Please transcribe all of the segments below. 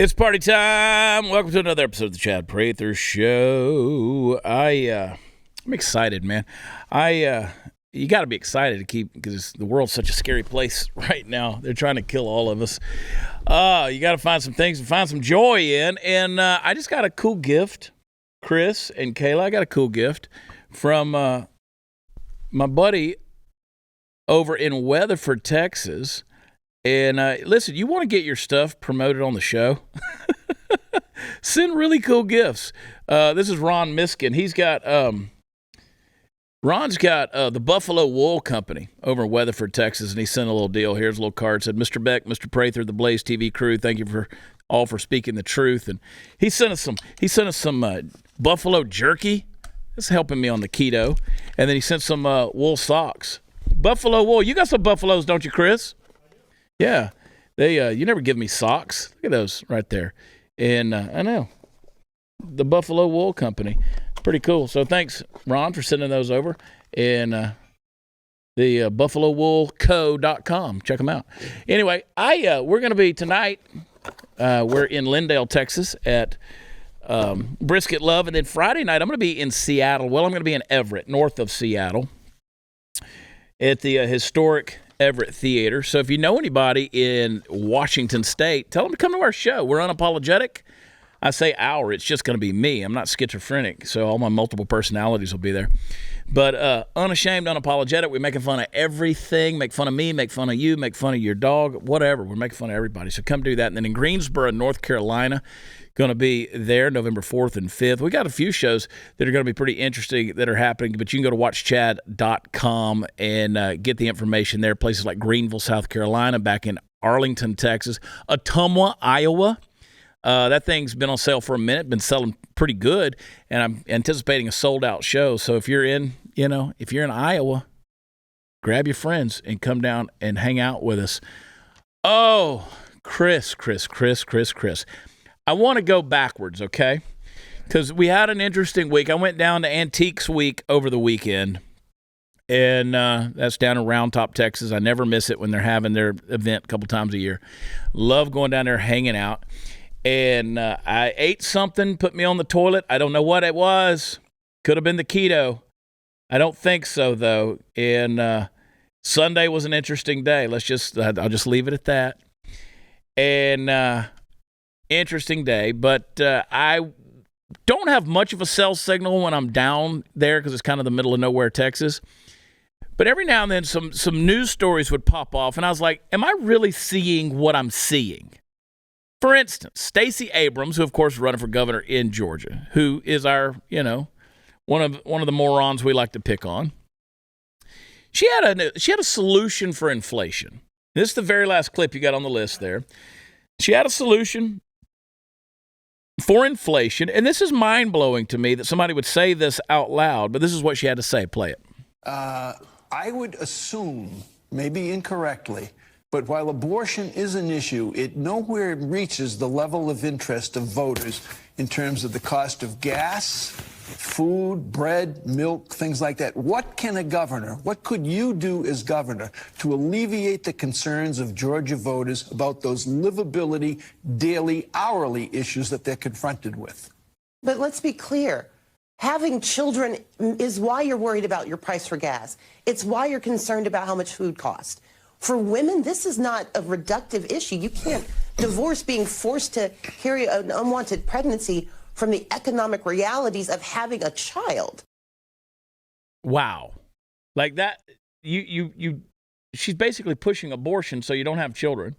It's party time. Welcome to another episode of the Chad Prather Show. I'm excited, man. You got to be excited because the world's such a scary place right now. They're trying to kill all of us. You got to find some things to find some joy in. And I just got a cool gift, Chris and Kayla. I got a cool gift from my buddy over in Weatherford, Texas. And listen, you want to get your stuff promoted on the show? Send really cool gifts. This is Ron Miskin. Ron's got the Buffalo Wool Company over in Weatherford, Texas, and he sent a little deal. Here's a little card. It said, Mr. Beck, Mr. Prather, the Blaze TV crew, thank you for speaking the truth. And he sent us some buffalo jerky. That's helping me on the keto. And then he sent some wool socks. Buffalo wool. You got some buffaloes, don't you, Chris? Yeah, you never give me socks. Look at those right there. And I know, the Buffalo Wool Company. Pretty cool. So thanks, Ron, for sending those over. And the buffalowoolco.com. Check them out. Anyway, we're going to be tonight, we're in Lindale, Texas at Brisket Love. And then Friday night, I'm going to be in Seattle. Well, I'm going to be in Everett, north of Seattle, at the historic Everett Theater. So if you know anybody in Washington State, tell them to come to our show. We're unapologetic. I say our, it's just going to be me. I'm not schizophrenic, so all my multiple personalities will be there. But unashamed, unapologetic. We're making fun of everything. Make fun of me, make fun of you, make fun of your dog, whatever. We're making fun of everybody. So come do that. And then in Greensboro, North Carolina, going to be there November 4th and 5th. We got a few shows that are going to be pretty interesting that are happening, but you can go to watchchad.com and get the information there. Places like Greenville, South Carolina, back in Arlington, Texas, Ottumwa, Iowa. That thing's been on sale for a minute, been selling pretty good, and I'm anticipating a sold-out show. So if you're in Iowa, grab your friends and come down and hang out with us. Oh, Chris. I want to go backwards, okay? Because we had an interesting week. I went down to Antiques Week over the weekend, and that's down in Round Top, Texas. I never miss it when they're having their event a couple times a year. Love going down there, hanging out. And I ate something, put me on the toilet. I don't know what it was. Could have been the keto. I don't think so, though. And Sunday was an interesting day. I'll just leave it at that. And interesting day, but I don't have much of a cell signal when I'm down there because it's kind of the middle of nowhere, Texas. But every now and then some news stories would pop off, and I was like, am I really seeing what I'm seeing? For instance, Stacey Abrams, who of course is running for governor in Georgia, who is our, one of the morons we like to pick on. She had a solution for inflation. This is the very last clip you got on the list there. She had a solution for inflation, and this is mind-blowing to me that somebody would say this out loud, but this is what she had to say. Play it. I would assume, maybe incorrectly, but while abortion is an issue, it nowhere reaches the level of interest of voters in terms of the cost of gas, food, bread, milk, things like that. What could you do as governor to alleviate the concerns of Georgia voters about those livability, daily, hourly issues that they're confronted with? But let's be clear. Having children is why you're worried about your price for gas. It's why you're concerned about how much food costs. For women, this is not a reductive issue. You can't divorce being forced to carry an unwanted pregnancy from the economic realities of having a child. Wow. Like that, she's basically pushing abortion so you don't have children.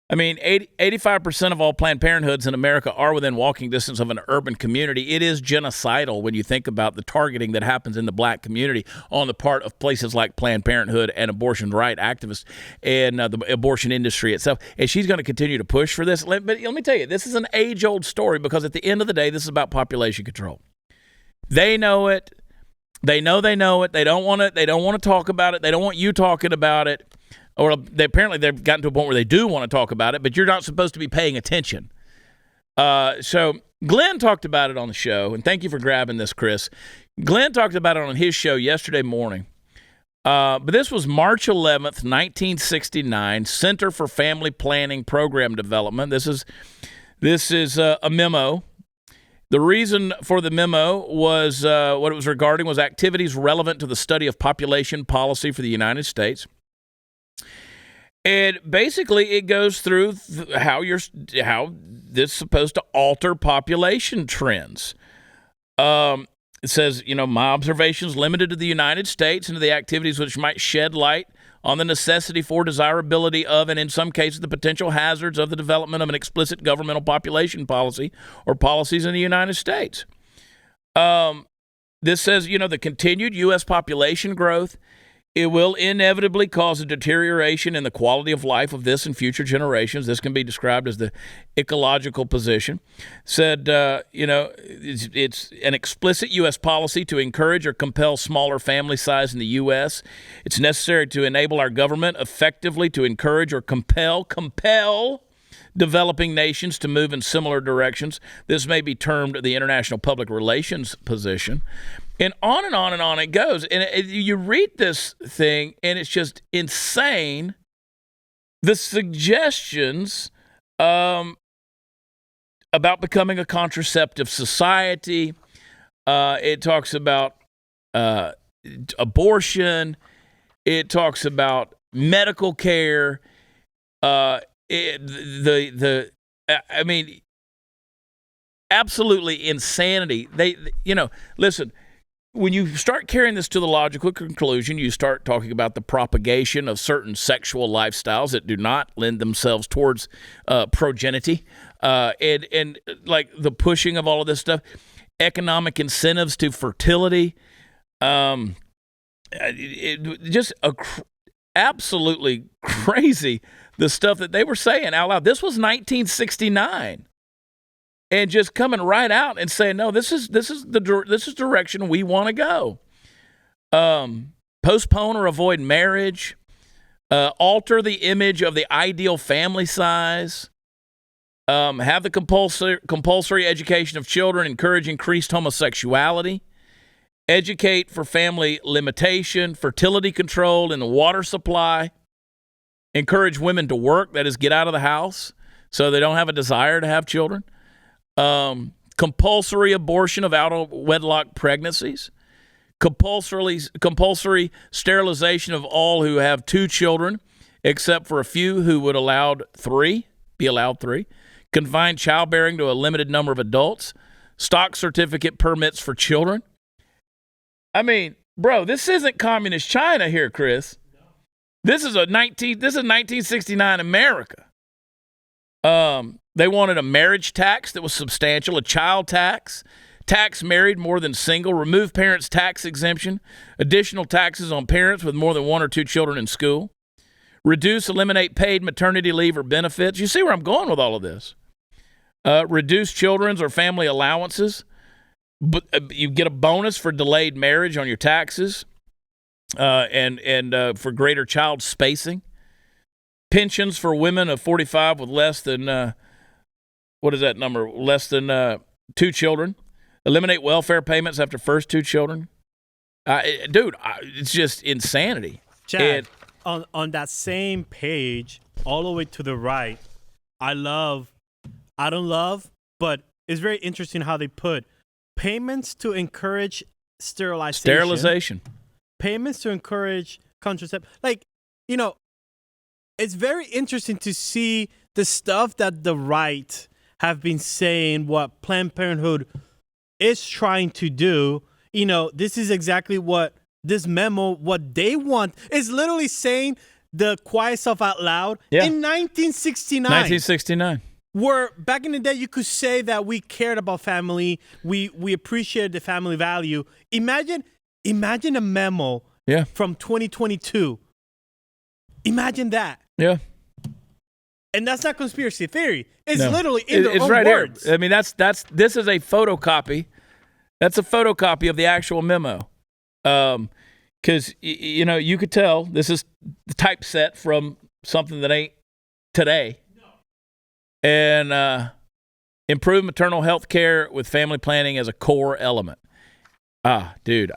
I mean, 85% of all Planned Parenthoods in America are within walking distance of an urban community. It is genocidal when you think about the targeting that happens in the black community on the part of places like Planned Parenthood and abortion right activists and the abortion industry itself. And she's going to continue to push for this. But let me tell you, this is an age-old story because at the end of the day, this is about population control. They know it. They know it. They don't want it. They don't want to talk about it. They don't want you talking about it. Or they've gotten to a point where they do want to talk about it, but you're not supposed to be paying attention. So Glenn talked about it on the show, and thank you for grabbing this, Chris. Glenn talked about it on his show yesterday morning. But this was March 11th, 1969, Center for Family Planning Program Development. This is This is a memo. The reason for the memo was what it was regarding was activities relevant to the study of population policy for the United States. And basically, it goes through how this is supposed to alter population trends. It says, my observations limited to the United States and to the activities which might shed light on the necessity for, desirability of, and in some cases, the potential hazards of the development of an explicit governmental population policy or policies in the United States. This says, the continued U.S. population growth, it will inevitably cause a deterioration in the quality of life of this and future generations. This can be described as the ecological position. Said, it's an explicit U.S. policy to encourage or compel smaller family size in the U.S. It's necessary to enable our government effectively to encourage or compel developing nations to move in similar directions. This may be termed the international public relations position. And on and on and on it goes. And you read this thing, and it's just insane. The suggestions about becoming a contraceptive society. It talks about abortion. It talks about medical care. Absolutely insanity. Listen. When you start carrying this to the logical conclusion, you start talking about the propagation of certain sexual lifestyles that do not lend themselves towards progeny, and like the pushing of all of this stuff, economic incentives to fertility, absolutely crazy, the stuff that they were saying out loud. This was 1969. And just coming right out and saying, no, this is direction we want to go. Postpone or avoid marriage. Alter the image of the ideal family size. Have the compulsory education of children. Encourage increased homosexuality. Educate for family limitation. Fertility control in the water supply. Encourage women to work, that is, get out of the house so they don't have a desire to have children. Compulsory abortion of out-of-wedlock pregnancies, compulsory sterilization of all who have 2 children, except for a few who would be allowed 3, confine childbearing to a limited number of adults, stock certificate permits for children. I mean, bro, this isn't communist China here, Chris. This is 1969 America. They wanted a marriage tax that was substantial, a child tax, tax married more than single, remove parents' tax exemption, additional taxes on parents with more than 1 or 2 children in school, eliminate paid maternity leave or benefits. You see where I'm going with all of this. Reduce children's or family allowances. But you get a bonus for delayed marriage on your taxes, and for greater child spacing. Pensions for women of 45 with less than, what is that number? Less than 2 children. Eliminate welfare payments after first 2 children. It's just insanity. Chad, on that same page, all the way to the right, I don't love, but it's very interesting how they put payments to encourage sterilization. Payments to encourage contraception. It's very interesting to see the stuff that the right have been saying, what Planned Parenthood is trying to do. This is exactly what this memo, what they want, is literally saying the quiet stuff out loud in 1969. 1969. Where back in the day, you could say that we cared about family, we appreciated the family value. Imagine a memo from 2022. Imagine that. Yeah. And that's not conspiracy theory. It's literally in their own right words. Here. I mean, this is a photocopy. That's a photocopy of the actual memo. Because, you could tell this is the typeset from something that ain't today. No. And improve maternal health care with family planning as a core element. Dude,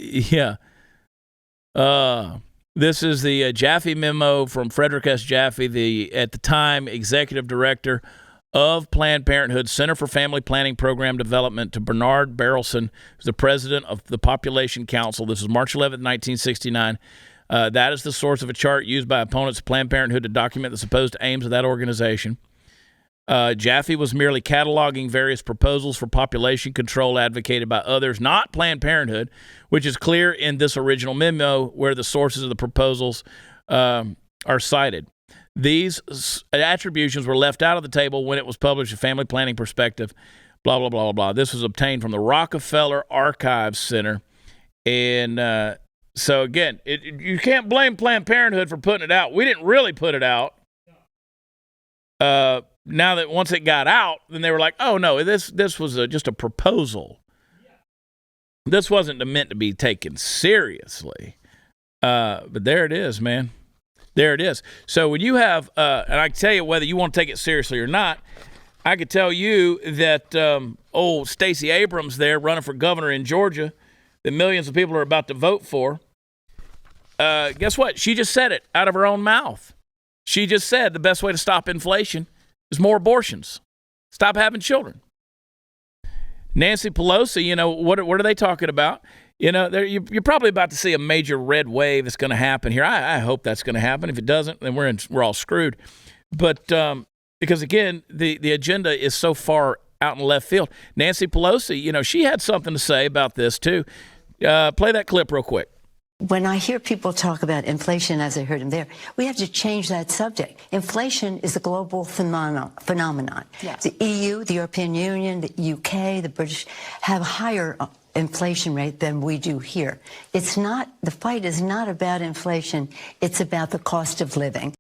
yeah. This is the Jaffe memo from Frederick S. Jaffe, at the time, executive director of Planned Parenthood Center for Family Planning Program Development, to Bernard Barrelson, who's the president of the Population Council. This is March 11th, 1969. That is the source of a chart used by opponents of Planned Parenthood to document the supposed aims of that organization. Jaffe was merely cataloging various proposals for population control advocated by others, not Planned Parenthood, which is clear in this original memo where the sources of the proposals are cited. These attributions were left out of the table when it was published, A Family Planning Perspective, blah, blah, blah, blah, blah. This was obtained from the Rockefeller Archives Center. And so, again, you can't blame Planned Parenthood for putting it out. We didn't really put it out. Now that once it got out, then they were like, oh, no, this was just a proposal. This wasn't meant to be taken seriously. But there it is, man. There it is. So when you have, and I can tell you whether you want to take it seriously or not, I could tell you that old Stacey Abrams there running for governor in Georgia that millions of people are about to vote for, guess what? She just said it out of her own mouth. She just said the best way to stop inflation is more abortions. Stop having children. Nancy Pelosi, what are they talking about? You're probably about to see a major red wave that's going to happen here. I hope that's going to happen. If it doesn't, then we're all screwed. But because, again, the agenda is so far out in left field. Nancy Pelosi, she had something to say about this, too. Play that clip real quick. When I hear people talk about inflation, as I heard him there, we have to change that subject. Inflation is a global phenomenon. Yes. The EU, the European Union, the UK, the British have a higher inflation rate than we do here. It's not, the fight is not about inflation. It's about the cost of living.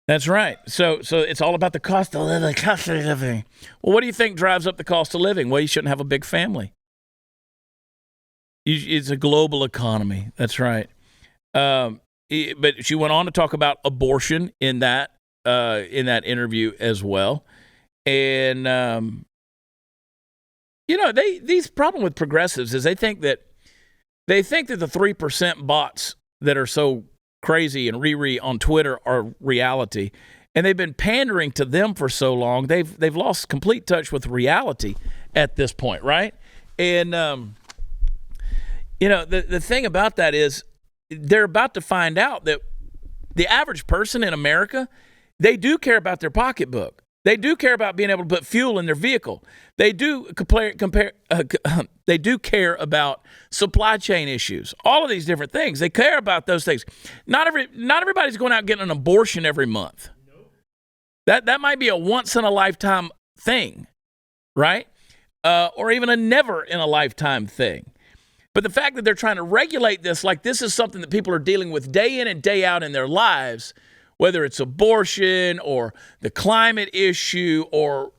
That's right. So it's all about the cost of living. Well, what do you think drives up the cost of living? Well, you shouldn't have a big family. It's a global economy. That's right. But she went on to talk about abortion in that interview as well. And these problem with progressives is they think that the 3% bots that are so crazy and on Twitter are reality, and they've been pandering to them for so long they've lost complete touch with reality at this point, right? And the thing about that is they're about to find out that the average person in America, they do care about their pocketbook. They do care about being able to put fuel in their vehicle. They do they do care about supply chain issues. All of these different things. They care about those things. Not everybody's going out getting an abortion every month. That might be a once in a lifetime thing, right? Or even a never in a lifetime thing. But the fact that they're trying to regulate this like this is something that people are dealing with day in and day out in their lives, whether it's abortion or the climate issue or,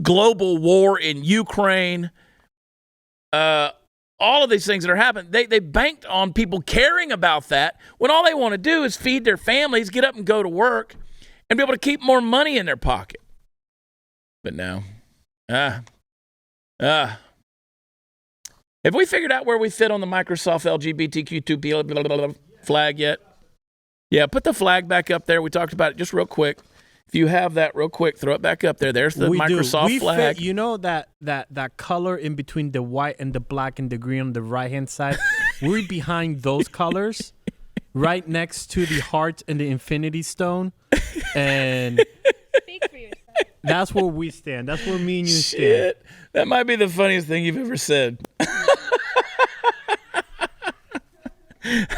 global war in Ukraine, all of these things that are happening, they banked on people caring about that when all they want to do is feed their families, get up and go to work, and be able to keep more money in their pocket. But no. Have we figured out where we fit on the Microsoft LGBTQ2 flag yet? Yeah, put the flag back up there. We talked about it just real quick. If you have that real quick, throw it back up there. There's the Microsoft flag. Fit, that color in between the white and the black and the green on the right-hand side? We're behind those colors, right next to the heart and the infinity stone. And Speak for yourself. That's where we stand. That's where me and you stand. Shit. That might be the funniest thing you've ever said.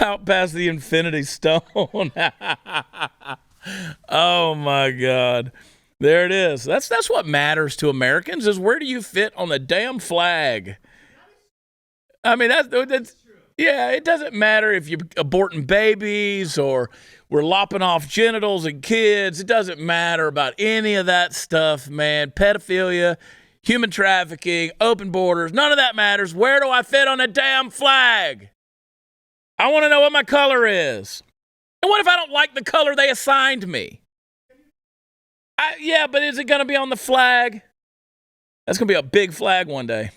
Out past the infinity stone. Oh, my God. There it is. That's what matters to Americans is where do you fit on the damn flag? I mean, that's yeah, it doesn't matter if you're aborting babies or we're lopping off genitals and kids. It doesn't matter about any of that stuff, man. Pedophilia, human trafficking, open borders, none of that matters. Where do I fit on a damn flag? I want to know what my color is. And what if I don't like the color they assigned me? Yeah, but is it going to be on the flag? That's going to be a big flag one day.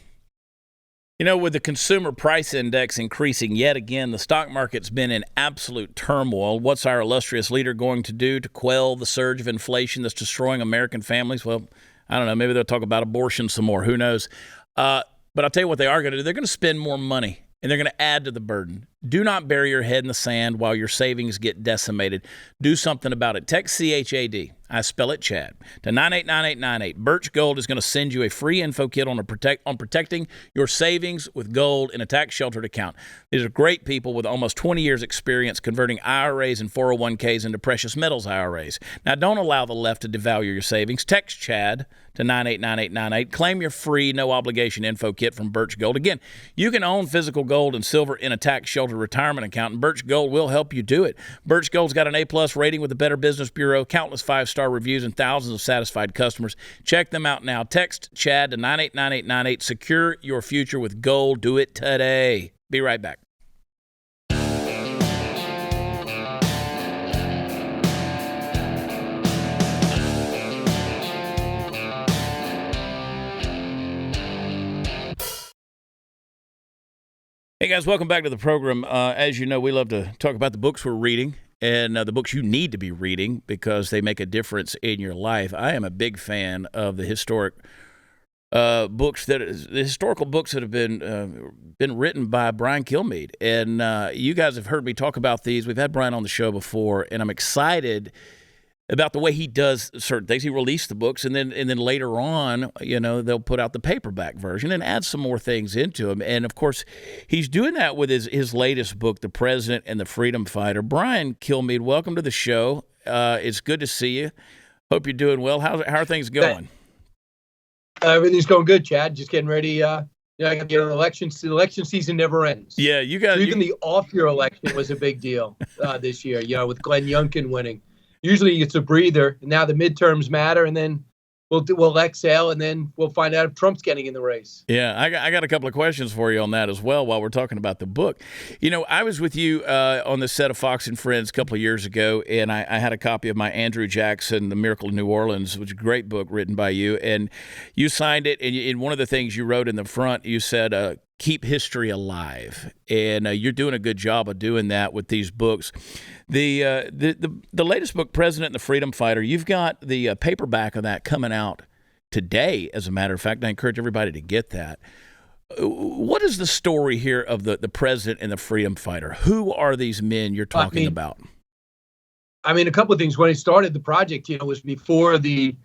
You know, with the consumer price index increasing yet again, the stock market's been in absolute turmoil. What's our illustrious leader going to do to quell the surge of inflation that's destroying American families? Well, I don't know. Maybe they'll talk about abortion some more. Who knows? But I'll tell you what they are going to do. They're going to spend more money, and they're going to add to the burden. Do not bury your head in the sand while your savings get decimated. Do something about it. Text CHAD. I spell it Chad to 989898. Birch Gold is going to send you a free info kit on protecting your savings with gold in a tax-sheltered account. These are great people with almost 20 years experience converting IRAs and 401ks into precious metals IRAs. Now, don't allow the left to devalue your savings. Text Chad to 989898. Claim your free, no-obligation info kit from Birch Gold. Again, you can own physical gold and silver in a tax-sheltered retirement account, and Birch Gold will help you do it. Birch Gold's got an A-plus rating with the Better Business Bureau, countless five-star reviews, and thousands of satisfied customers. Check them out now. Text Chad to 989898. Secure your future with gold. Do it today. Be right back. Hey guys, welcome back to the program. As you know, we love to talk about the books we're reading and the books you need to be reading because they make a difference in your life. I am a big fan of the historical books that have been written by Brian Kilmeade, and you guys have heard me talk about these. We've had Brian on the show before, and I'm excited about the way he does certain things. He released the books, and then later on, you know, they'll put out the paperback version and add some more things into them. And of course, he's doing that with his latest book, The President and the Freedom Fighter. Brian Kilmeade, welcome to the show. It's good to see you. Hope you're doing well. How are things going? Everything's going good, Chad. Just getting ready. I got to get an election. The election season never ends. Yeah, you got. Even the off-year election was a big deal this year. You know, with Glenn Youngkin winning. Usually it's a breather. Now the midterms matter, and then we'll exhale, and then we'll find out if Trump's getting in the race. Yeah, I got a couple of questions for you on that as well while we're talking about the book. You know, I was with you on the set of Fox and Friends a couple of years ago, and I had a copy of my Andrew Jackson, The Miracle of New Orleans, which is a great book written by you, and you signed it, and one of the things you wrote in the front, you said, keep history alive, and you're doing a good job of doing that with these books. The latest book, President and the Freedom Fighter, you've got the paperback of that coming out today, as a matter of fact. I encourage everybody to get that. What is the story here of the President and the Freedom Fighter? Who are these men you're talking about? I mean, a couple of things. When I started the project, it was before the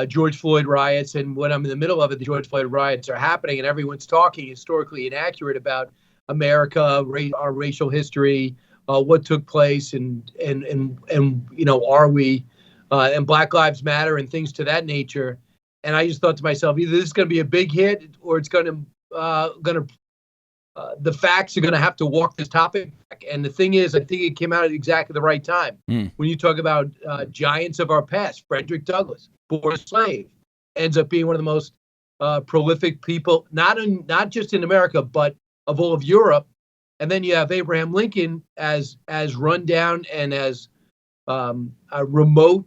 George Floyd riots, and when I'm in the middle of it, the George Floyd riots are happening, and everyone's talking historically inaccurate about America, our racial history, what took place, and you know, are we and Black Lives Matter and things to that nature. And I just thought to myself, either this is going to be a big hit, or it's the facts are going to have to walk this topic back. And the thing is, I think it came out at exactly the right time. When you talk about giants of our past, Frederick Douglass, born a slave, ends up being one of the most prolific people, not just in America, but of all of Europe. And then you have Abraham Lincoln as run down and as remote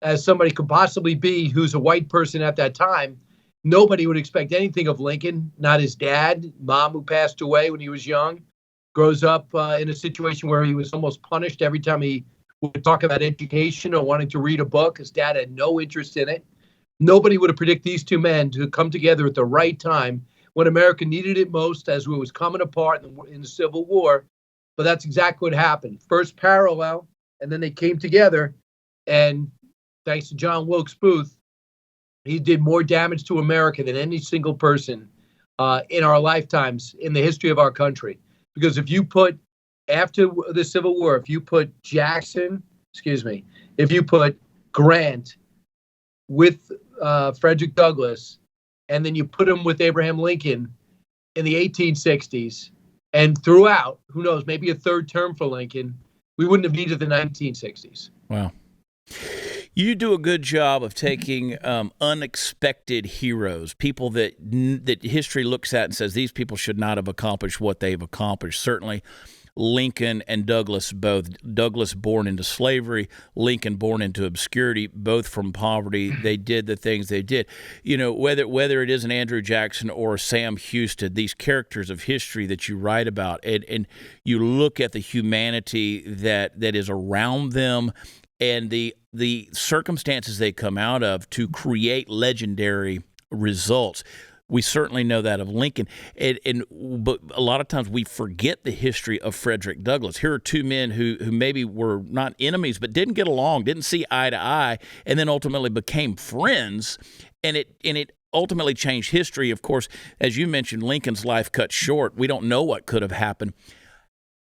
as somebody could possibly be, who's a white person at that time. Nobody would expect anything of Lincoln, not his dad, mom, who passed away when he was young, grows up in a situation where he was almost punished every time he would talk about education or wanting to read a book. His dad had no interest in it. Nobody would have predicted these two men to come together at the right time when America needed it most, as it was coming apart in the Civil War. But that's exactly what happened. First parallel, and then they came together. And thanks to John Wilkes Booth, he did more damage to America than any single person in our lifetimes in the history of our country. Because if you put, after the Civil War, if you put if you put Grant with Frederick Douglass, and then you put him with Abraham Lincoln in the 1860s, and throughout, who knows, maybe a third term for Lincoln, we wouldn't have needed the 1960s. Wow. You do a good job of taking unexpected heroes, people that history looks at and says these people should not have accomplished what they've accomplished. Certainly Lincoln and Douglas both. Douglas born into slavery, Lincoln born into obscurity, both from poverty. They did the things they did. You know, whether it is an Andrew Jackson or Sam Houston, these characters of history that you write about, and you look at the humanity that is around them and the circumstances they come out of to create legendary results. We certainly know that of Lincoln, but a lot of times we forget the history of Frederick Douglass. Here are two men who maybe were not enemies, but didn't get along, didn't see eye to eye, and then ultimately became friends, and it ultimately changed history. Of course, as you mentioned, Lincoln's life cut short. We don't know what could have happened.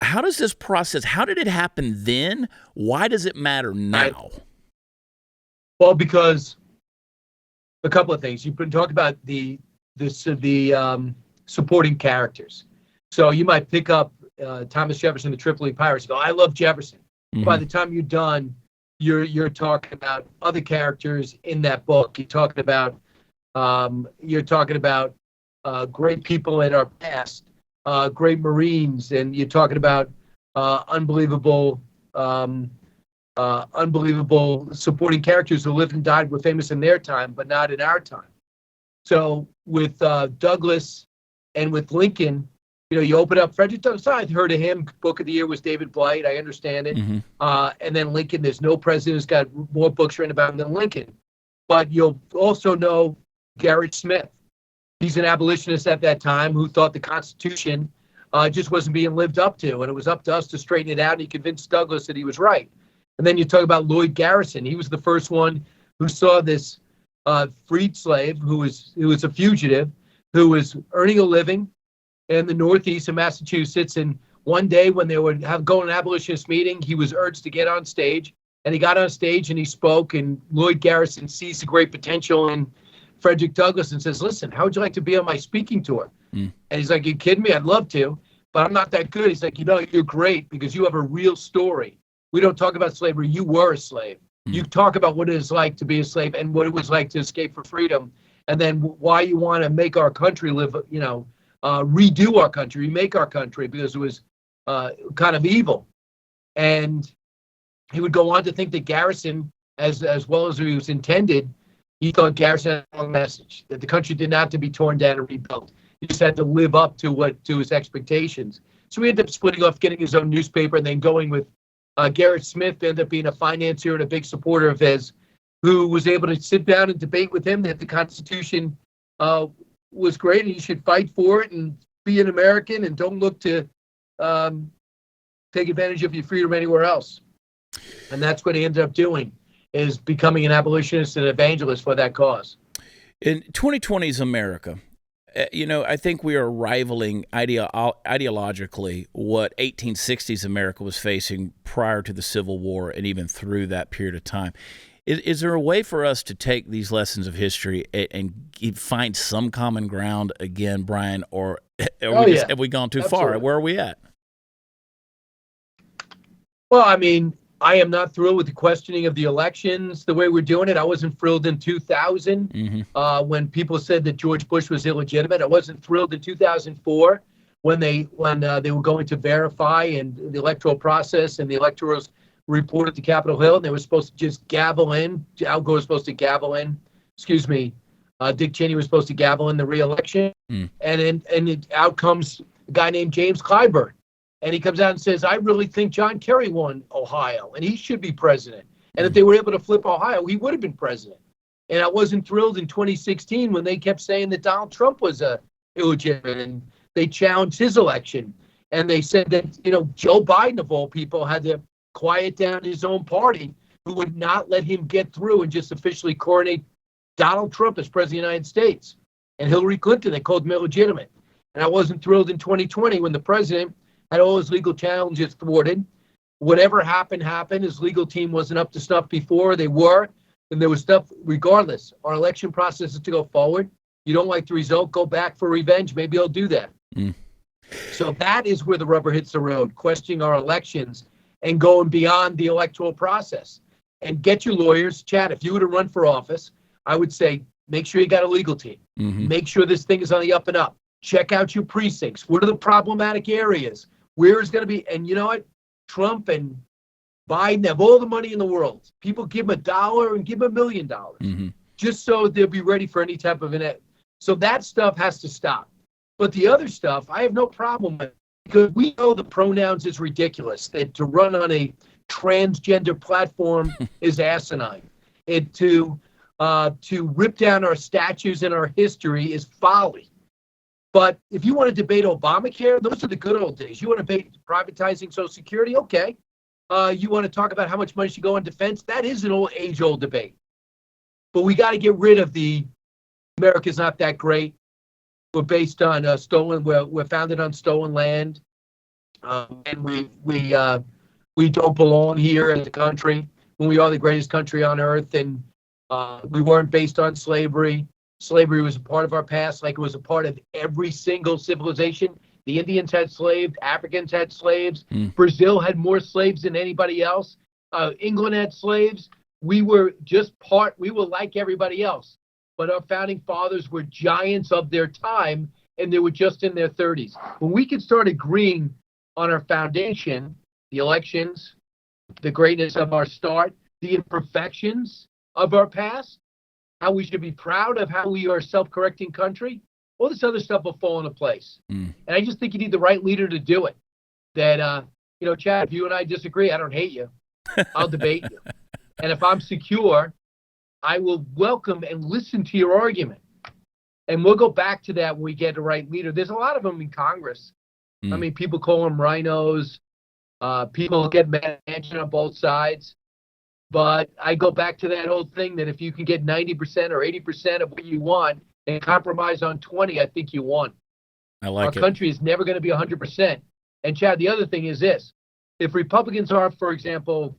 How does this process? How did it happen then? Why does it matter now? Well, because a couple of things. You've been talking about the supporting characters. So you might pick up Thomas Jefferson, the Tripoli Pirates. Go, I love Jefferson. Mm-hmm. By the time you're done, you're talking about other characters in that book. You're talking about great people in our past, great Marines, and you're talking about unbelievable supporting characters who lived and died, were famous in their time, but not in our time. So with Douglas and with Lincoln, you open up Frederick Douglass. I've heard of him. Book of the year was David Blight. I understand it. Mm-hmm. And then Lincoln, there's no president who's got more books written about him than Lincoln. But you'll also know Gerrit Smith. He's an abolitionist at that time who thought the Constitution just wasn't being lived up to, and it was up to us to straighten it out. And he convinced Douglas that he was right. And then you talk about Lloyd Garrison. He was the first one who saw this freed slave who was a fugitive, who was earning a living in the Northeast of Massachusetts. And one day when they would go to an abolitionist meeting, he was urged to get on stage. And he got on stage and he spoke. And Lloyd Garrison sees the great potential in Frederick Douglass and says, listen, how would you like to be on my speaking tour? And he's like, you kidding me? I'd love to, but I'm not that good. He's like, you're great because you have a real story. We don't talk about slavery. You were a slave. You talk about what it is like to be a slave and what it was like to escape for freedom, and then why you want to make our country live, redo our country, remake our country because it was kind of evil. And he would go on to think that Garrison, as well as he was intended, he thought Garrison had a message that the country didn't have to be torn down and rebuilt. He just had to live up to his expectations. So he ended up splitting off, getting his own newspaper, and then going with Gerrit Smith. Ended up being a financier and a big supporter of his, who was able to sit down and debate with him that the Constitution was great and you should fight for it and be an American and don't look to take advantage of your freedom anywhere else. And that's what he ended up doing, is becoming an abolitionist and evangelist for that cause. In 2020's America, I think we are rivaling ideologically what 1860s America was facing prior to the Civil War and even through that period of time. Is there a way for us to take these lessons of history and find some common ground again, Brian, or have we gone too far? Where are we at? Well, I mean, I am not thrilled with the questioning of the elections the way we're doing it. I wasn't thrilled in 2000 when people said that George Bush was illegitimate. I wasn't thrilled in 2004 when they were going to verify and the electoral process and the electorals reported to Capitol Hill, and they were supposed to just gavel in. Al Gore was supposed to gavel in. Dick Cheney was supposed to gavel in the re-election, and out comes a guy named James Clyburn. And he comes out and says, I really think John Kerry won Ohio, and he should be president. And if they were able to flip Ohio, he would have been president. And I wasn't thrilled in 2016 when they kept saying that Donald Trump was illegitimate, and they challenged his election. And they said that, Joe Biden, of all people, had to quiet down his own party, who would not let him get through and just officially coronate Donald Trump as president of the United States. And Hillary Clinton, they called him illegitimate. And I wasn't thrilled in 2020 when the president had all his legal challenges thwarted. Whatever happened. His legal team wasn't up to snuff before. They were. And there was stuff, regardless. Our election process is to go forward. You don't like the result, go back for revenge. Maybe I'll do that. So that is where the rubber hits the road, questioning our elections and going beyond the electoral process. And get your lawyers. Chad, if you were to run for office, I would say, make sure you got a legal team. Make sure this thing is on the up and up. Check out your precincts. What are the problematic areas? where is going to be, and you know what? Trump and Biden have all the money in the world. People give them $1 and give them $1 million, just so they'll be ready for any type of an. So that stuff has to stop. But the other stuff, I have no problem with, because we know the pronouns is ridiculous. That to run on a transgender platform is asinine. To rip down our statues and our history is folly. But if you want to debate Obamacare, those are the good old days. You want to debate privatizing Social Security? Okay. You want to talk about how much money should go on defense? That is an age-old debate. But we got to get rid of the America's not that great. We're based on stolen. We're founded on stolen land, and we don't belong here as a country when we are the greatest country on earth. And we weren't based on slavery. Slavery was a part of our past, like it was a part of every single civilization. The Indians had slaves. Africans had slaves. Brazil had more slaves than anybody else. England had slaves. We were like everybody else. But our founding fathers were giants of their time, and they were just in their 30s. When we could start agreeing on our foundation, the elections, the greatness of our start, the imperfections of our past, how we should be proud of how we are a self-correcting country, all this other stuff will fall into place. And I just think you need the right leader to do it. That, Chad, if you and I disagree, I don't hate you. I'll debate you. And if I'm secure, I will welcome and listen to your argument. And we'll go back to that when we get the right leader. There's a lot of them in Congress. I mean, people call them rhinos. People get mad on both sides. But I go back to that old thing that if you can get 90% or 80% of what you want and compromise on 20, I think you won. I like it. Our country is never going to be 100%. And Chad, the other thing is this. If Republicans are, for example,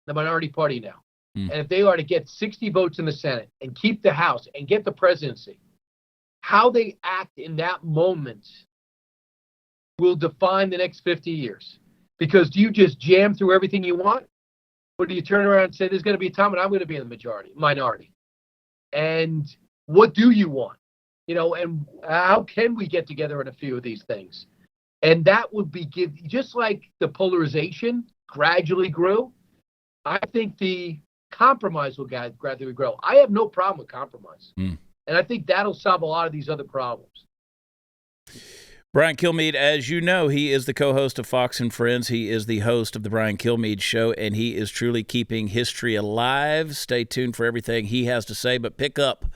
the minority party now, and if they are to get 60 votes in the Senate and keep the House and get the presidency, how they act in that moment will define the next 50 years. Because do you just jam through everything you want? Or do you turn around and say, there's going to be a time when I'm going to be in the minority? And what do you want? And how can we get together on a few of these things? And that would be just like the polarization gradually grew. I think the compromise will gradually grow. I have no problem with compromise. And I think that'll solve a lot of these other problems. Brian Kilmeade, as you know, he is the co-host of Fox and Friends. He is the host of the Brian Kilmeade Show, and he is truly keeping history alive. Stay tuned for everything he has to say, but pick up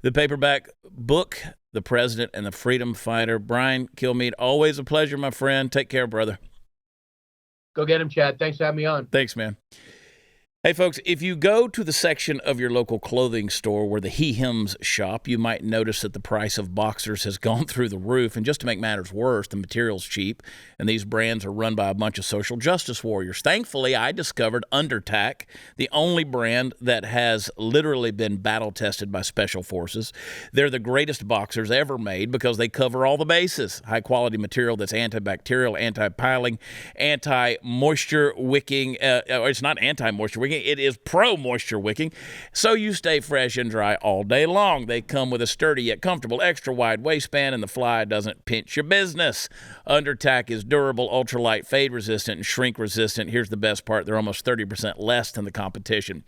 the paperback book, The President and the Freedom Fighter. Brian Kilmeade, always a pleasure, my friend. Take care, brother. Go get him, Chad. Thanks for having me on. Thanks, man. Hey, folks, if you go to the section of your local clothing store where the he-hims shop, you might notice that the price of boxers has gone through the roof. And just to make matters worse, the material's cheap, and these brands are run by a bunch of social justice warriors. Thankfully, I discovered UnderTac, the only brand that has literally been battle-tested by special forces. They're the greatest boxers ever made because they cover all the bases. High-quality material that's antibacterial, anti-piling, anti-moisture wicking. It's not anti-moisture wicking. It is pro-moisture wicking, so you stay fresh and dry all day long. They come with a sturdy yet comfortable extra-wide waistband, and the fly doesn't pinch your business. UnderTac is durable, ultralight, fade-resistant, and shrink-resistant. Here's the best part. They're almost 30% less than the competition.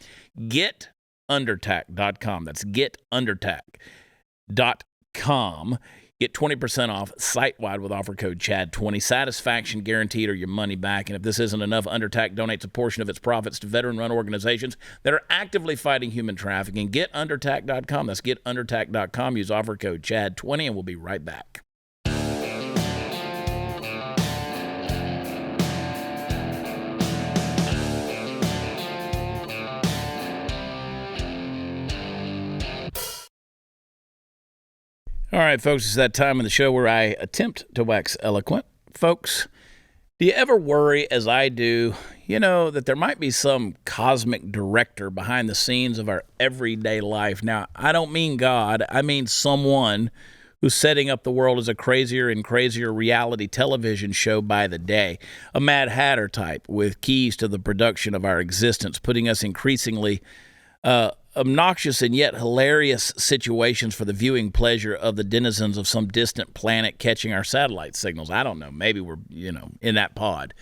Get UnderTac.com. That's GetUnderTac.com. Get 20% off site-wide with offer code CHAD20. Satisfaction guaranteed or your money back. And if this isn't enough, UnderTac donates a portion of its profits to veteran-run organizations that are actively fighting human trafficking. Get UnderTac.com. That's GetUnderTac.com. Use offer code CHAD20, and we'll be right back. All right, folks, it's that time of the show where I attempt to wax eloquent. Folks, do you ever worry, as I do, that there might be some cosmic director behind the scenes of our everyday life? Now, I don't mean God. I mean someone who's setting up the world as a crazier and crazier reality television show by the day. A Mad Hatter type with keys to the production of our existence, putting us increasingly obnoxious and yet hilarious situations for the viewing pleasure of the denizens of some distant planet catching our satellite signals. I don't know. Maybe we're, in that pod.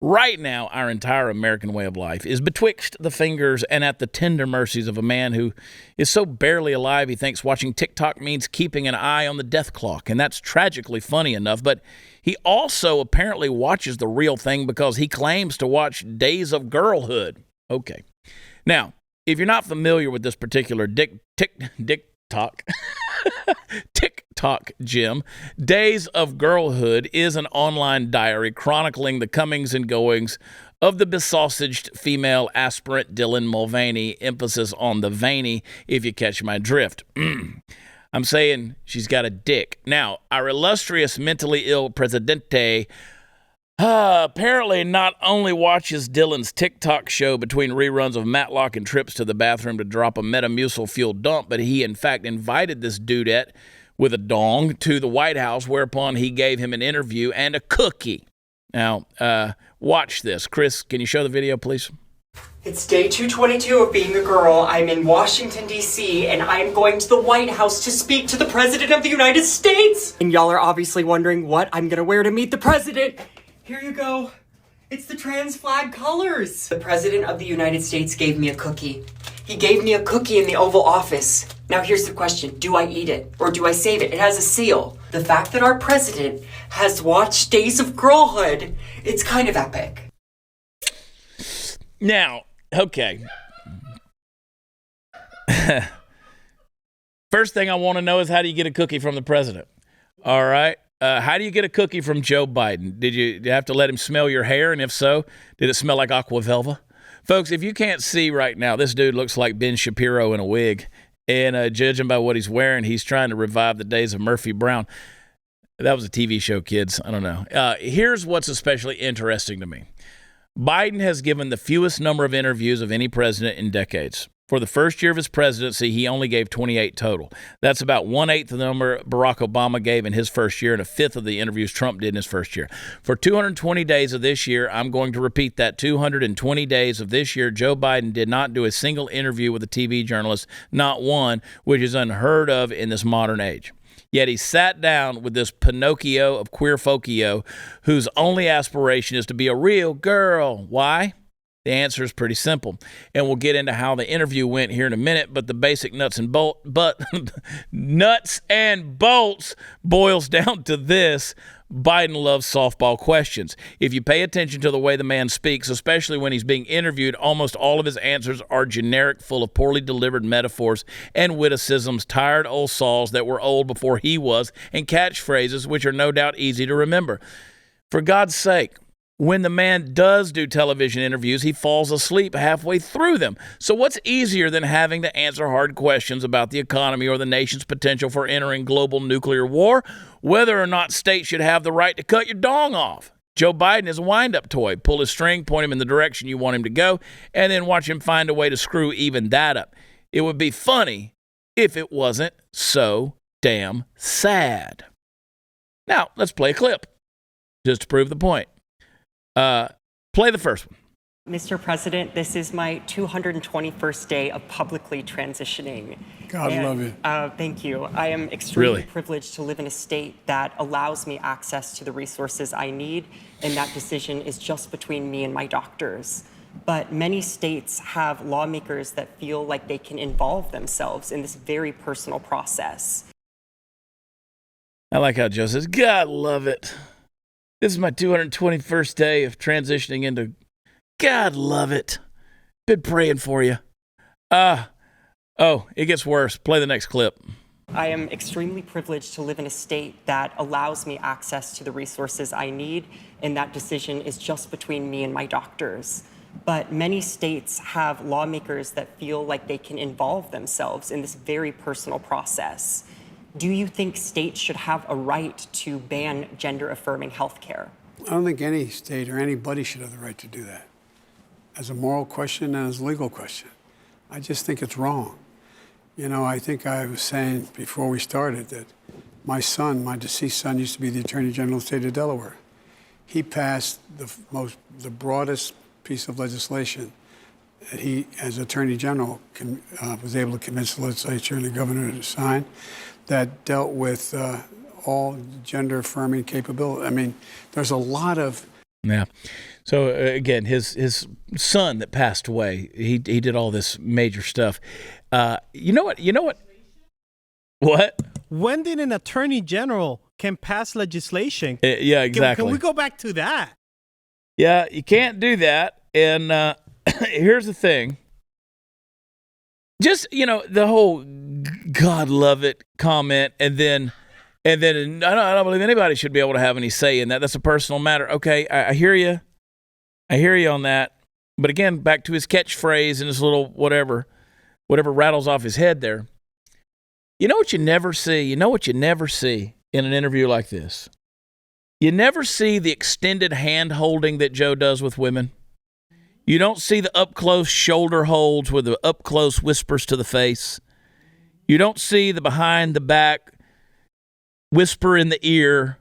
Right now, our entire American way of life is betwixt the fingers and at the tender mercies of a man who is so barely alive he thinks watching TikTok means keeping an eye on the death clock, and that's tragically funny enough, but he also apparently watches the real thing because he claims to watch Days of Girlhood. Okay. Now, if you're not familiar with this particular TikTok gem, Days of Girlhood is an online diary chronicling the comings and goings of the besausaged female aspirant Dylan Mulvaney, emphasis on the veiny, if you catch my drift. I'm saying she's got a dick. Now, our illustrious mentally ill presidente apparently not only watches Dylan's TikTok show between reruns of Matlock and trips to the bathroom to drop a Metamucil-fueled dump, but he, in fact, invited this dudette with a dong to the White House, whereupon he gave him an interview and a cookie. Now, watch this. Chris, can you show the video, please? It's day 222 of being a girl. I'm in Washington, D.C., and I'm going to the White House to speak to the President of the United States. And y'all are obviously wondering what I'm gonna wear to meet the President. Here you go. It's the trans flag colors. The President of the United States gave me a cookie. He gave me a cookie in the Oval Office. Now here's the question. Do I eat it or do I save it? It has a seal. The fact that our president has watched Days of Girlhood, it's kind of epic. Now, okay. First thing I want to know is, how do you get a cookie from the president? All right. How do you get a cookie from Joe Biden? Did you have to let him smell your hair? And if so, did it smell like aqua velva? Folks, if you can't see right now, this dude looks like Ben Shapiro in a wig. And judging by what he's wearing, he's trying to revive the days of Murphy Brown. That was a TV show, kids. I don't know. Here's what's especially interesting to me. Biden has given the fewest number of interviews of any president in decades. For the first year of his presidency, he only gave 28 total. That's about 1/8 of the number Barack Obama gave in his first year and 1/5 of the interviews Trump did in his first year. For 220 days of this year, I'm going to repeat that, 220 days of this year, Joe Biden did not do a single interview with a TV journalist, not one, which is unheard of in this modern age. Yet he sat down with this Pinocchio of queer folkio whose only aspiration is to be a real girl. Why? The answer is pretty simple, and we'll get into how the interview went here in a minute, but the basic nuts and bolts boils down to this: Biden loves softball questions. If you pay attention to the way the man speaks, especially when he's being interviewed, almost all of his answers are generic, full of poorly delivered metaphors and witticisms, tired old saws that were old before he was, and catchphrases which are no doubt easy to remember. For God's sake, when the man does do television interviews, he falls asleep halfway through them. So what's easier than having to answer hard questions about the economy or the nation's potential for entering global nuclear war, whether or not states should have the right to cut your dong off? Joe Biden is a wind-up toy. Pull his string, point him in the direction you want him to go, and then watch him find a way to screw even that up. It would be funny if it wasn't so damn sad. Now, let's play a clip just to prove the point. Play the first one. Mr. President, this is my 221st day of publicly transitioning. God love you. Thank you. I am extremely privileged to live in a state that allows me access to the resources I need, and that decision is just between me and my doctors. But many states have lawmakers that feel like they can involve themselves in this very personal process. I like how Joe says, God love it. This is my 221st day of transitioning into, God love it. Been praying for you. It gets worse. Play the next clip. I am extremely privileged to live in a state that allows me access to the resources I need, and that decision is just between me and my doctors. But many states have lawmakers that feel like they can involve themselves in this very personal process. Do you think states should have a right to ban gender-affirming health care? I don't think any state or anybody should have the right to do that, as a moral question and as a legal question. I just think it's wrong. You know, I think I was saying before we started that my son, my deceased son, used to be the Attorney General of the state of Delaware. He passed the broadest piece of legislation he, as Attorney General, was able to convince the legislature and the governor to sign that dealt with all gender-affirming capability. I mean, there's a lot of... Yeah. So, again, his son that passed away, he did all this major stuff. You know what? What? When did an attorney general can pass legislation? Yeah, exactly. Can we go back to that? Yeah, you can't do that. And here's the thing. Just, the whole God love it comment, and then I don't believe anybody should be able to have any say in that. That's a personal matter. Okay, I hear you. I hear you on that. But again, back to his catchphrase and his little whatever rattles off his head there. You know what you never see? You know what you never see in an interview like this? You never see the extended hand holding that Joe does with women. You don't see the up-close shoulder holds with the up-close whispers to the face. You don't see the behind-the-back whisper in the ear,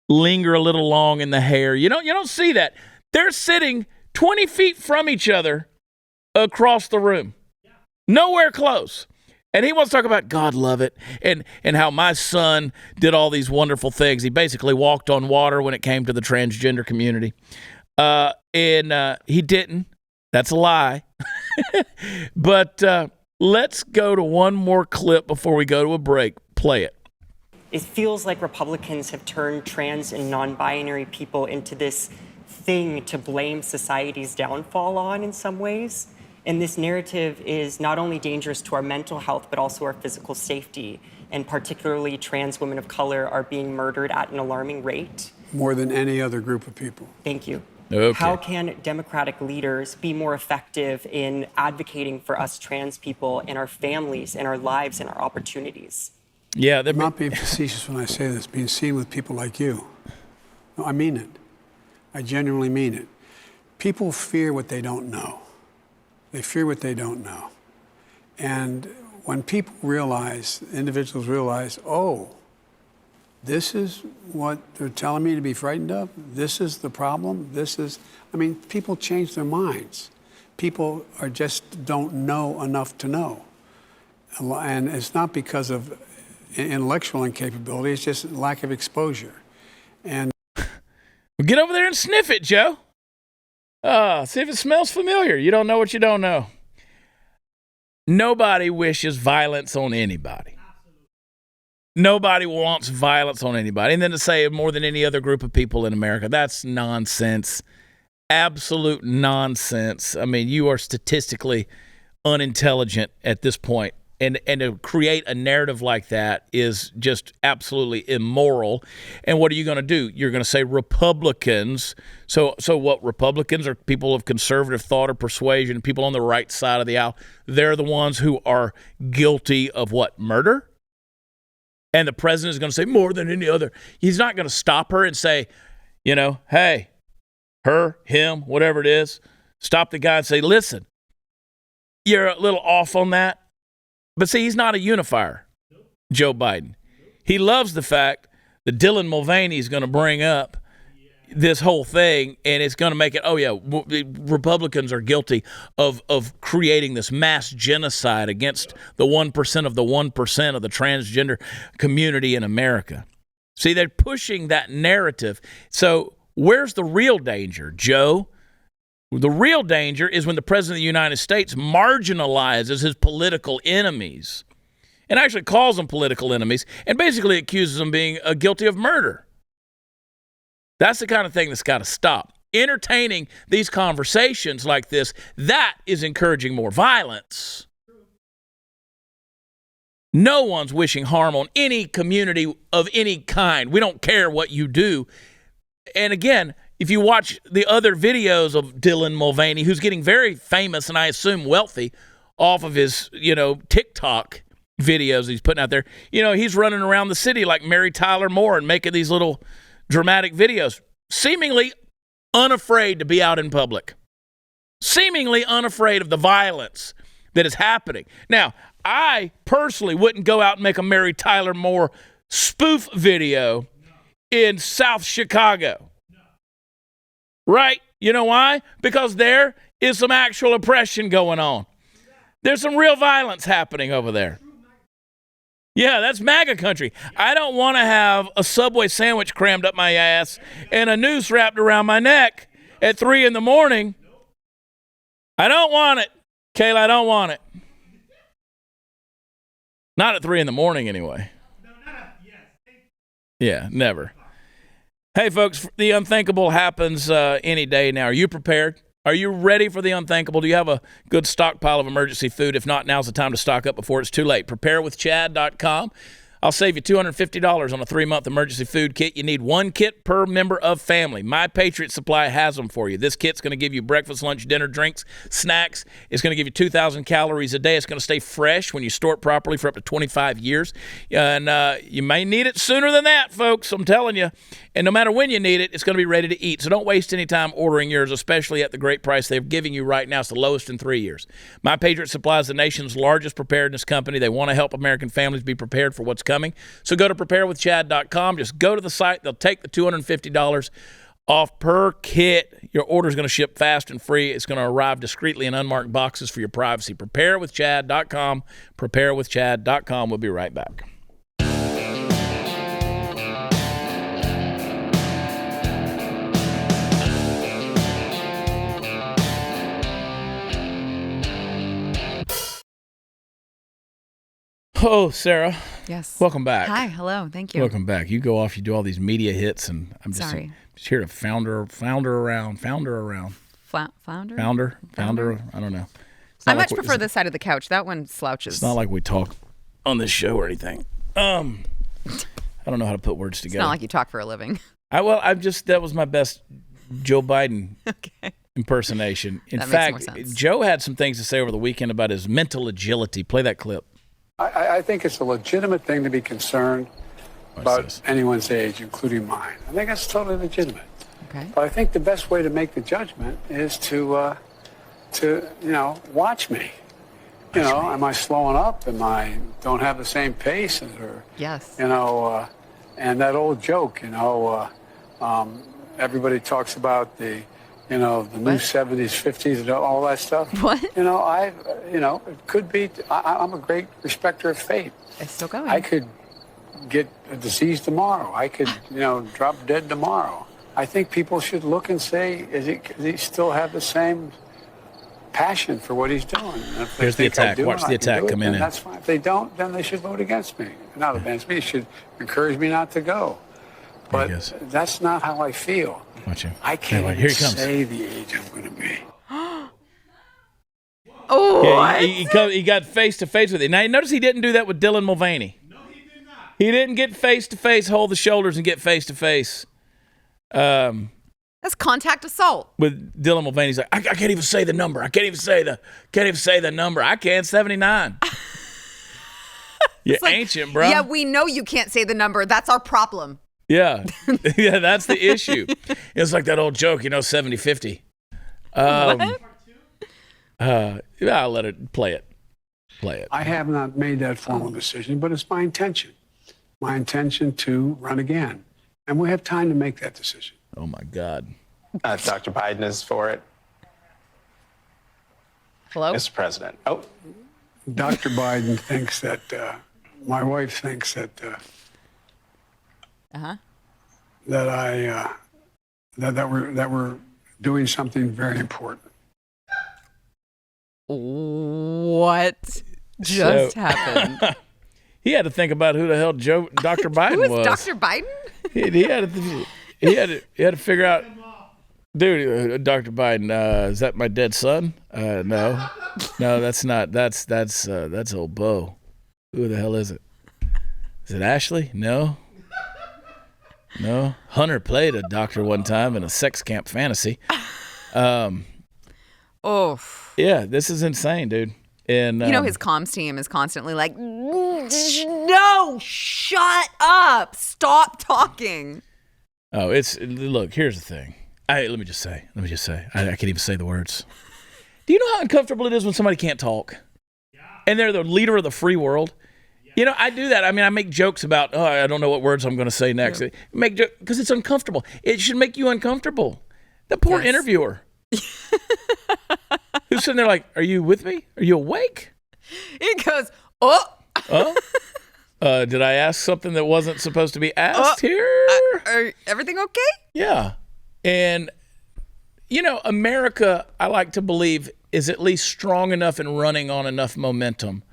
linger a little long in the hair. You don't see that. They're sitting 20 feet from each other across the room. Nowhere close. And he wants to talk about God love it and how my son did all these wonderful things. He basically walked on water when it came to the transgender community. And he didn't. That's a lie. But let's go to one more clip before we go to a break. Play it. It feels like Republicans have turned trans and non-binary people into this thing to blame society's downfall on in some ways. And this narrative is not only dangerous to our mental health, but also our physical safety. And particularly trans women of color are being murdered at an alarming rate. More than any other group of people. Thank you. Okay. How can Democratic leaders be more effective in advocating for us trans people and our families and our lives and our opportunities? Yeah, I'm not being facetious when I say this, being seen with people like you. No, I mean it. I genuinely mean it. People fear what they don't know. They fear what they don't know. And when people realize, individuals realize, oh, this is what they're telling me to be frightened of, this is the problem, people change their minds. People are just don't know enough to know. And it's not because of intellectual incapability, it's just lack of exposure. And get over there and sniff it, Joe. See if it smells familiar. You don't know what you don't know. Nobody wishes violence on anybody. Nobody wants violence on anybody. And then to say more than any other group of people in America, that's nonsense. Absolute nonsense. I mean, you are statistically unintelligent at this point. And to create a narrative like that is just absolutely immoral. And what are you going to do? You're going to say Republicans. So what? Republicans are people of conservative thought or persuasion, people on the right side of the aisle. They're the ones who are guilty of what? Murder? And the president is going to say more than any other. He's not going to stop her and say, hey, her, him, whatever it is. Stop the guy and say, listen, you're a little off on that. But see, he's not a unifier, Joe Biden. He loves the fact that Dylan Mulvaney is going to bring up this whole thing, and it's going to make it, Republicans are guilty of creating this mass genocide against the 1% of the 1% of the transgender community in America. See, they're pushing that narrative. So where's the real danger, Joe? The real danger is when the president of the United States marginalizes his political enemies and actually calls them political enemies and basically accuses them of being guilty of murder. That's the kind of thing that's got to stop. Entertaining these conversations like this, that is encouraging more violence. No one's wishing harm on any community of any kind. We don't care what you do. And again, if you watch the other videos of Dylan Mulvaney, who's getting very famous and I assume wealthy off of his, TikTok videos he's putting out there, he's running around the city like Mary Tyler Moore and making these little dramatic videos, seemingly unafraid to be out in public, seemingly unafraid of the violence that is happening. Now, I personally wouldn't go out and make a Mary Tyler Moore spoof video in South Chicago. Right? You know why? Because there is some actual oppression going on. There's some real violence happening over there. Yeah, that's MAGA country. I don't want to have a Subway sandwich crammed up my ass and a noose wrapped around my neck at 3 in the morning. I don't want it. Kayla, I don't want it. Not at 3 in the morning, anyway. Yeah, never. Hey, folks, the unthinkable happens any day now. Are you prepared? Are you ready for the unthinkable? Do you have a good stockpile of emergency food? If not, now's the time to stock up before it's too late. Preparewithchad.com. I'll save you $250 on a 3-month emergency food kit. You need 1 kit per member of family. My Patriot Supply has them for you. This kit's going to give you breakfast, lunch, dinner, drinks, snacks. It's going to give you 2,000 calories a day. It's going to stay fresh when you store it properly for up to 25 years. And you may need it sooner than that, folks. I'm telling you. And no matter when you need it, it's going to be ready to eat. So don't waste any time ordering yours, especially at the great price they're giving you right now. It's the lowest in 3 years. My Patriot Supply is the nation's largest preparedness company. They want to help American families be prepared for what's coming. So go to preparewithchad.com. Just go to the site. They'll take the $250 off per kit. Your order is going to ship fast and free. It's going to arrive discreetly in unmarked boxes for your privacy. Preparewithchad.com. Preparewithchad.com. We'll be right back. Oh, Sarah. Yes. Welcome back. Hi. Hello. Thank you. Welcome back. You go off, you do all these media hits, and I'm just here to founder around. Flounder? Founder. I don't know. I much prefer this side of the couch. That one slouches. It's not like we talk on this show or anything. I don't know how to put words together. It's not like you talk for a living. That was my best Joe Biden impersonation. In fact, Joe had some things to say over the weekend about his mental agility. Play that clip. I think it's a legitimate thing to be concerned about anyone's age, including mine. I think that's totally legitimate. Okay. But I think the best way to make the judgment is to watch me. Am I slowing up? Don't have the same pace as her? Yes. And that old joke, everybody talks about the new 70s, 50s, and all that stuff. What? It could be. I'm a great respecter of fate. It's still going. I could get a disease tomorrow. I could, drop dead tomorrow. I think people should look and say, does he still have the same passion for what he's doing? Here's the attack. Watch the attack come in. That's fine. If they don't, then they should vote against me. Not against me. They should encourage me not to go. But that's not how I feel. Watch him. I can't even say the age I'm going to be. Oh, yeah, he got face to face with it. Now, notice he didn't do that with Dylan Mulvaney. No, he did not. He didn't get face to face, hold the shoulders, and get face to face. That's contact assault. With Dylan Mulvaney, he's like, I can't even say the number. I can't even say the number. I can't. 79. You're ancient, bro. Yeah, we know you can't say the number. That's our problem. Yeah. Yeah, that's the issue. It's like that old joke, 70-50. What? I'll let it play it. I have not made that formal decision, but it's my intention. My intention to run again. And we have time to make that decision. Oh, my God. Dr. Biden is for it. Hello? Mr. President. Oh. Dr. Biden thinks that, my wife thinks that, that we're doing something very important. What just happened? He had to think about who the hell Dr. Biden was. Who is Dr. Biden? He had to figure out. Dude, Dr. Biden, is that my dead son? No, that's not. That's old Bo. Who the hell is it? Is it Ashley? No. Hunter played a doctor one time in a sex camp fantasy. Yeah, this is insane, dude. And his comms team is constantly like, no, shut up, stop talking. Oh, look, here's the thing. Let me just say, I can't even say the words. Do you know how uncomfortable it is when somebody can't talk? Yeah. And they're the leader of the free world? Yeah. I do that. I mean, I make jokes about, I don't know what words I'm going to say next. Yeah. Because it's uncomfortable. It should make you uncomfortable. The poor Yes. interviewer. Who's sitting there like, are you with me? Are you awake? He goes, oh. Did I ask something that wasn't supposed to be asked here? Everything okay? Yeah. And, America, I like to believe, is at least strong enough and running on enough momentum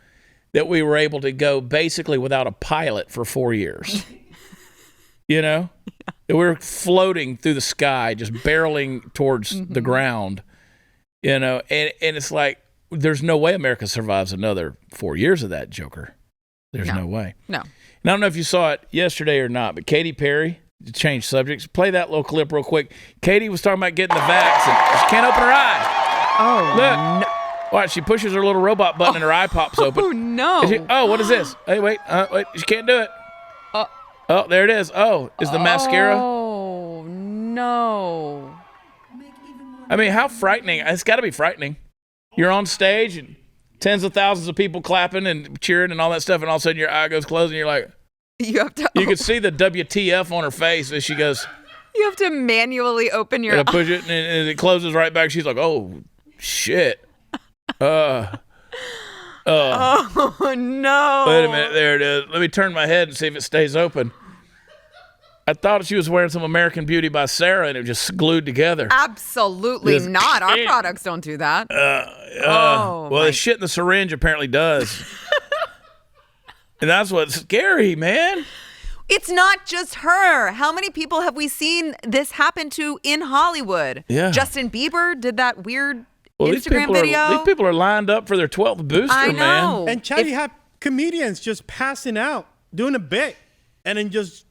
that we were able to go basically without a pilot for 4 years. We were floating through the sky, just barreling towards the ground, and it's like, there's no way America survives another 4 years of that, Joker. There's no way. No. And I don't know if you saw it yesterday or not, but Katy Perry, to change subjects, play that little clip real quick. Katy was talking about getting the vax, and she can't open her eye. Oh, Look. no. Watch, she pushes her little robot button and her eye pops open. Oh, no. What is this? Hey, wait, she can't do it. Oh, there it is. Oh, is the mascara? Oh, no. I mean, how frightening. It's got to be frightening. You're on stage and tens of thousands of people clapping and cheering and all that stuff, and all of a sudden your eye goes closed and you're like, You have to. you can see the WTF on her face as she goes, You have to manually open your and I push it and it closes right back. She's like, oh, shit. Oh, no. Wait a minute, there it is. Let me turn my head and see if it stays open. I thought she was wearing some American Beauty by Sarah, and it just glued together. Absolutely Just- not. Our products don't do that. Well, the shit in the syringe apparently does. And that's what's scary, man. It's not just her. How many people have we seen this happen to in Hollywood? Yeah. Justin Bieber did that weird These Instagram video. These people are lined up for their 12th booster, I know. man. And Chad, you have comedians just passing out, doing a bit, and then just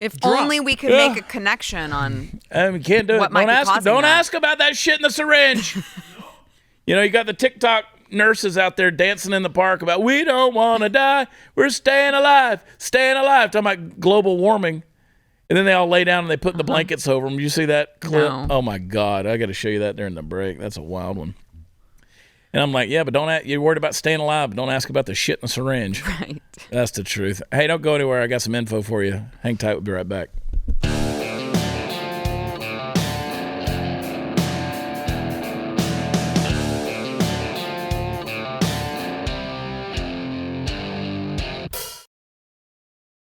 If drop. only we could make a connection on. We can't do What it. might be causing Don't that. ask about that shit in the syringe. You got the TikTok nurses out there dancing in the park about, we don't want to die. We're staying alive. Talking about global warming. And then they all lay down and they put the blankets over them. You see that clip? No. Oh, my God. I got to show you that during the break. That's a wild one. And I'm like, yeah, but you're worried about staying alive, but don't ask about the shit in the syringe. Right. That's the truth. Hey, don't go anywhere. I got some info for you. Hang tight. We'll be right back.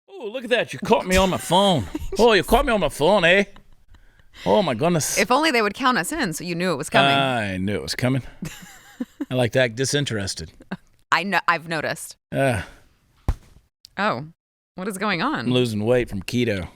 Oh, look at that. You caught me on my phone. Oh, you caught me on my phone, eh? Oh, my goodness. If only they would count us in so you knew it was coming. I knew it was coming. I like to act disinterested. I've noticed. Oh, what is going on? I'm losing weight from keto.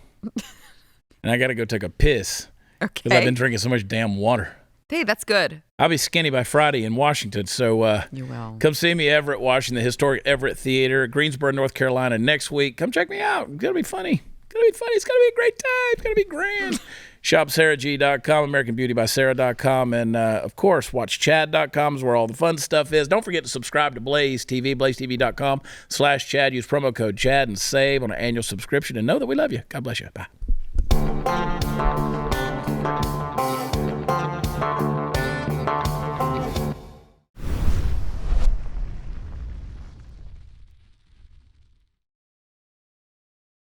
And I got to go take a piss. Because I've been drinking so much damn water. Hey, that's good. I'll be skinny by Friday in Washington. So You will. come see me, Everett, Washington, the historic Everett Theater, Greensboro, North Carolina, next week. Come check me out. It's going to be funny. It's going to be a great time. It's going to be grand. ShopSarahG.com, AmericanBeautyBySarah.com, and, of course, WatchChad.com is where all the fun stuff is. Don't forget to subscribe to Blaze TV, BlazeTV.com/Chad. Use promo code Chad and save on an annual subscription. And know that we love you. God bless you. Bye.